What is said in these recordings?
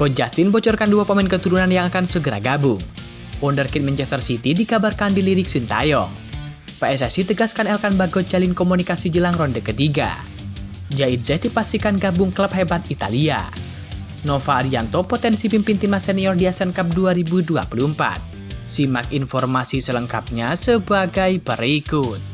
Coach Justin bocorkan 2 pemain keturunan yang akan segera gabung. Wonderkid Manchester City dikabarkan dilirik Sintayong. PSSI tegaskan Elkan Bagot jalin komunikasi jelang ronde ketiga. Jaidze dipastikan gabung klub hebat Italia. Nova Arianto potensi pimpin timnas senior di Asian Cup 2024. Simak informasi selengkapnya sebagai berikut.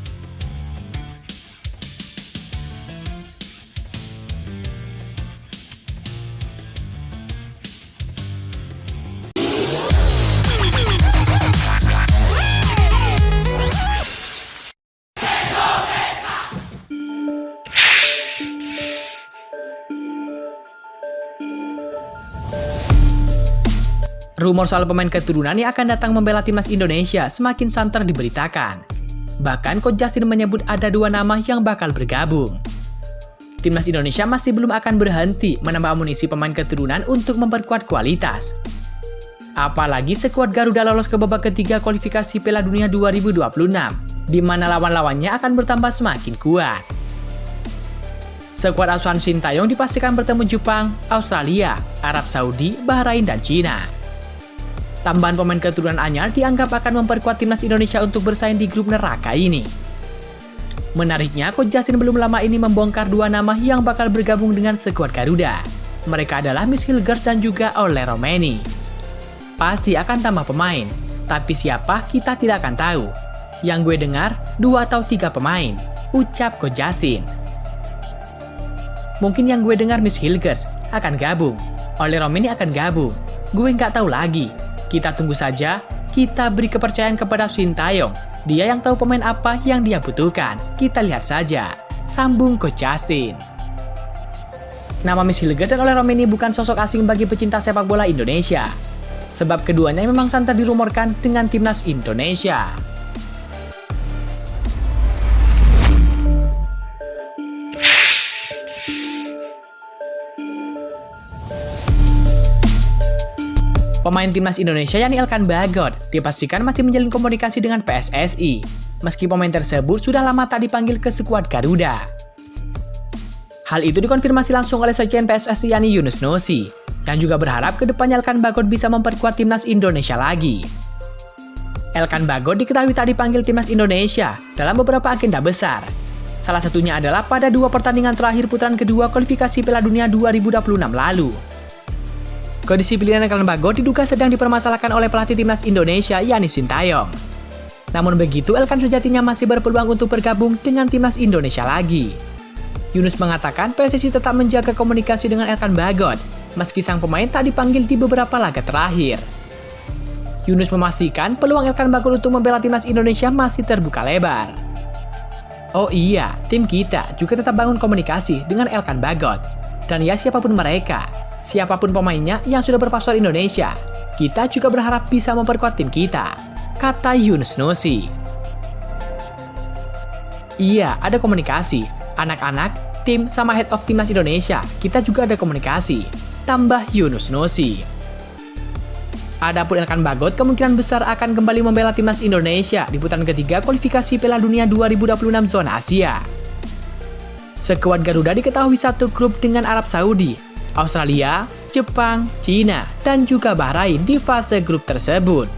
Rumor soal pemain keturunan yang akan datang membela timnas Indonesia semakin santer diberitakan. Bahkan Coach Justin menyebut ada 2 nama yang bakal bergabung. Timnas Indonesia masih belum akan berhenti menambah amunisi pemain keturunan untuk memperkuat kualitas. Apalagi skuad Garuda lolos ke babak ketiga kualifikasi Piala Dunia 2026, di mana lawan-lawannya akan bertambah semakin kuat. Skuad asuhan Sintayong dipastikan bertemu Jepang, Australia, Arab Saudi, Bahrain, dan Cina. Tambahan pemain keturunan anyar dianggap akan memperkuat timnas Indonesia untuk bersaing di grup neraka ini. Menariknya, Coach Justin belum lama ini membongkar 2 nama yang bakal bergabung dengan skuad Garuda. Mereka adalah Miss Hilgers dan juga Ole Romeni. Pasti akan tambah pemain, tapi siapa kita tidak akan tahu. Yang gue dengar, 2 atau 3 pemain, ucap Coach Justin. Mungkin yang gue dengar Miss Hilgers akan gabung, Ole Romeni akan gabung, gue nggak tahu lagi. Kita tunggu saja, kita beri kepercayaan kepada Sintayong. Dia yang tahu pemain apa yang dia butuhkan. Kita lihat saja, sambung Coach Justin. Nama Miss Hilgers dan Ole Romeni bukan sosok asing bagi pecinta sepak bola Indonesia. Sebab keduanya memang santer dirumorkan dengan timnas Indonesia. Pemain timnas Indonesia yakni Elkan Bagot dipastikan masih menjalin komunikasi dengan PSSI, meski pemain tersebut sudah lama tak dipanggil ke skuad Garuda. Hal itu dikonfirmasi langsung oleh sekjen PSSI yakni Yunus Nusi, yang juga berharap kedepannya Elkan Bagot bisa memperkuat timnas Indonesia lagi. Elkan Bagot diketahui tak dipanggil timnas Indonesia dalam beberapa agenda besar. Salah satunya adalah pada 2 pertandingan terakhir putaran kedua kualifikasi Piala Dunia 2026 lalu. Kedisiplinan Elkan Bagot diduga sedang dipermasalahkan oleh pelatih timnas Indonesia yakni Sintayong. Namun begitu, Elkan sejatinya masih berpeluang untuk bergabung dengan timnas Indonesia lagi. Yunus mengatakan PSSI tetap menjaga komunikasi dengan Elkan Bagot, meski sang pemain tak dipanggil di beberapa laga terakhir. Yunus memastikan peluang Elkan Bagot untuk membela timnas Indonesia masih terbuka lebar. Oh iya, tim kita juga tetap bangun komunikasi dengan Elkan Bagot. Dan ya siapapun mereka, siapapun pemainnya yang sudah berpaspor Indonesia, kita juga berharap bisa memperkuat tim kita, kata Yunus Nusi. Iya, ada komunikasi. Anak-anak, tim, sama head of timnas Indonesia, kita juga ada komunikasi, tambah Yunus Nusi. Adapun Elkan Bagot kemungkinan besar akan kembali membela timnas Indonesia di putaran ketiga kualifikasi Piala Dunia 2026 zona Asia. Skuad Garuda diketahui satu grup dengan Arab Saudi, Australia, Jepang, Cina, dan juga Bahrain di fase grup tersebut.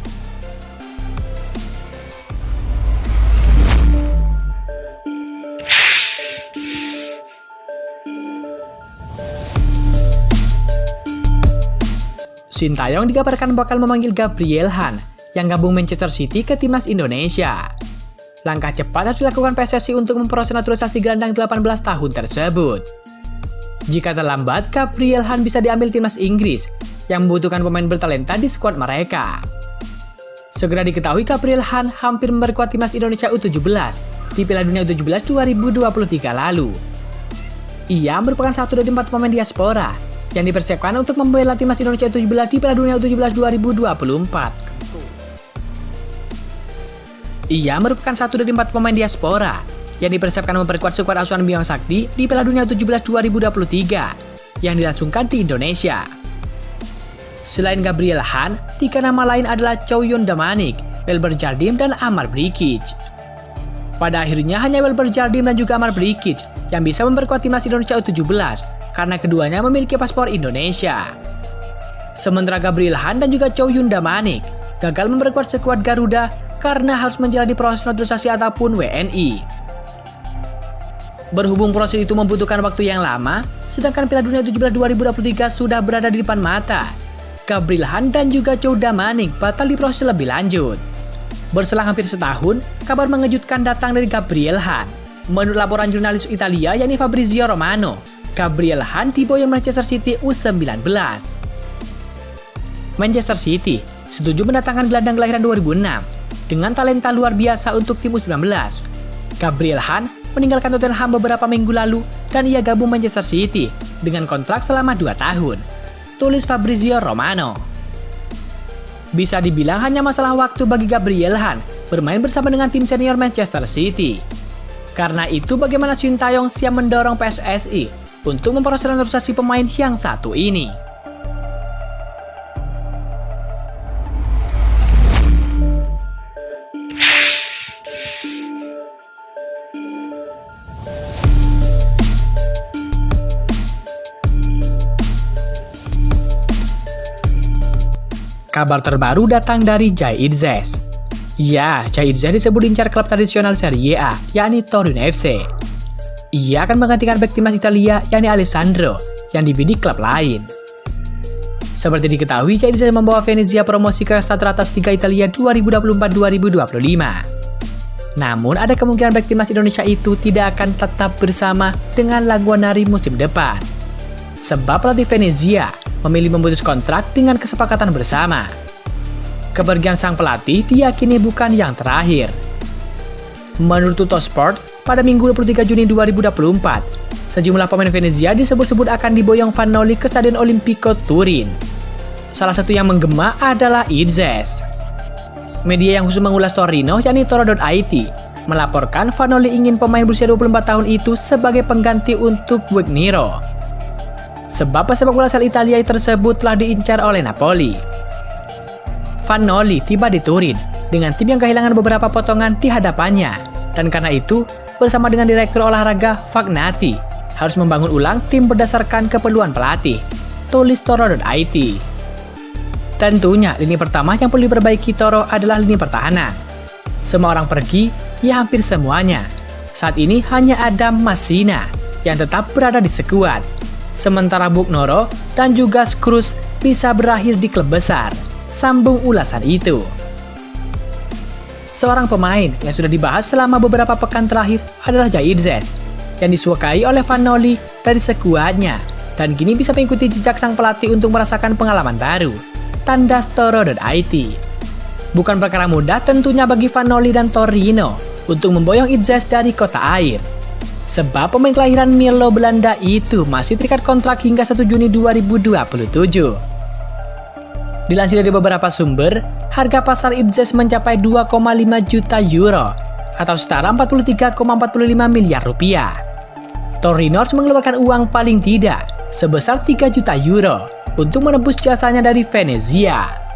Sintayong dikabarkan bakal memanggil Gabriel Han yang gabung Manchester City ke timnas Indonesia. Langkah cepat harus dilakukan PSSI untuk memproses naturalisasi gelandang 18 tahun tersebut. Jika terlambat, Gabriel Han bisa diambil timnas Inggris yang membutuhkan pemain bertalenta di skuad mereka. Segera diketahui Gabriel Han hampir memperkuat timnas Indonesia U17 di Piala Dunia U17 2023 lalu. Ia merupakan satu dari 4 pemain diaspora yang dipersiapkan untuk membela timnas Indonesia U17 di Piala Dunia U17 2024. Ia merupakan satu dari 4 pemain diaspora yang dipersiapkan memperkuat skuad asuhan Bima Sakti di Piala Dunia U17 2023 yang dilangsungkan di Indonesia. Selain Gabriel Han, 3 nama lain adalah Chow-Yun Damanik, Welber Jardim, dan Amar Brikic. Pada akhirnya hanya Welber Jardim dan juga Amar Brikic yang bisa memperkuat timnas Indonesia U17 karena keduanya memiliki paspor Indonesia. Sementara Gabriel Han dan juga Chow Yun Damanik gagal memperkuat skuad Garuda karena harus menjalani proses naturalisasi ataupun WNI. Berhubung proses itu membutuhkan waktu yang lama, sedangkan Piala Dunia 17 2023 sudah berada di depan mata, Gabriel Han dan juga Chow Damanik batal diproses lebih lanjut. Berselang hampir setahun, kabar mengejutkan datang dari Gabriel Han. Menurut laporan jurnalis Italia yakni Fabrizio Romano, Gabriel Han diboyong Manchester City U19. Manchester City setuju mendatangkan gelandang kelahiran 2006 dengan talenta luar biasa untuk tim U19. Gabriel Han meninggalkan Tottenham beberapa minggu lalu dan ia gabung Manchester City dengan kontrak selama 2 tahun, tulis Fabrizio Romano. Bisa dibilang hanya masalah waktu bagi Gabriel Han bermain bersama dengan tim senior Manchester City. Karena itu bagaimana Sintayong siap mendorong PSSI untuk memproses naturalisasi pemain yang satu ini. Kabar terbaru datang dari Jai Itzes. Ya, Jai Itzes disebut incar klub tradisional Serie A, yakni Torino FC. Ia akan menggantikan bek timnas Italia, yakni Alessandro, yang dibidik klub lain. Seperti diketahui, Jai Itzes membawa Venezia promosi ke kasta teratas Liga Italia 2024-2025. Namun, ada kemungkinan bek timnas Indonesia itu tidak akan tetap bersama dengan Laguanari musim depan. Sebab pelatih Venezia memilih memutus kontrak dengan kesepakatan bersama. Kepergian sang pelatih diyakini bukan yang terakhir. Menurut Tuttosport, pada Minggu 23 Juni 2024, sejumlah pemain Venezia disebut-sebut akan diboyong Vanoli ke Stadion Olimpico Turin. Salah satu yang menggema adalah Itzes. Media yang khusus mengulas Torino, yakni Toro.it, melaporkan Vanoli ingin pemain berusia 24 tahun itu sebagai pengganti untuk Guagniro. Sebab pesepak bola asal Italia tersebut telah diincar oleh Napoli. Vanoli tiba di Turin dengan tim yang kehilangan beberapa potongan di hadapannya, dan karena itu bersama dengan direktur olahraga Fagnati harus membangun ulang tim berdasarkan keperluan pelatih, tulis Toro.it. Tentunya lini pertama yang perlu diperbaiki Toro adalah lini pertahanan. Semua orang pergi, ya hampir semuanya. Saat ini hanya ada Massina yang tetap berada di skuad. Sementara Bugnoro dan juga Skrus bisa berakhir di klub besar. Sambung ulasan itu. Seorang pemain yang sudah dibahas selama beberapa pekan terakhir adalah Jai Itzes, yang disukai oleh Vanoli dari skuadnya dan kini bisa mengikuti jejak sang pelatih untuk merasakan pengalaman baru, tandas Toro.it. Bukan perkara mudah tentunya bagi Vanoli dan Torino untuk memboyong Itzes dari kota air. Sebab pemain kelahiran Mierlo Belanda itu masih terikat kontrak hingga 1 Juni 2027. Dilansir dari beberapa sumber, harga pasar Itzes mencapai 2,5 juta euro atau setara 43,45 miliar rupiah. Torino harus mengeluarkan uang paling tidak sebesar 3 juta euro untuk menebus jasanya dari Venezia.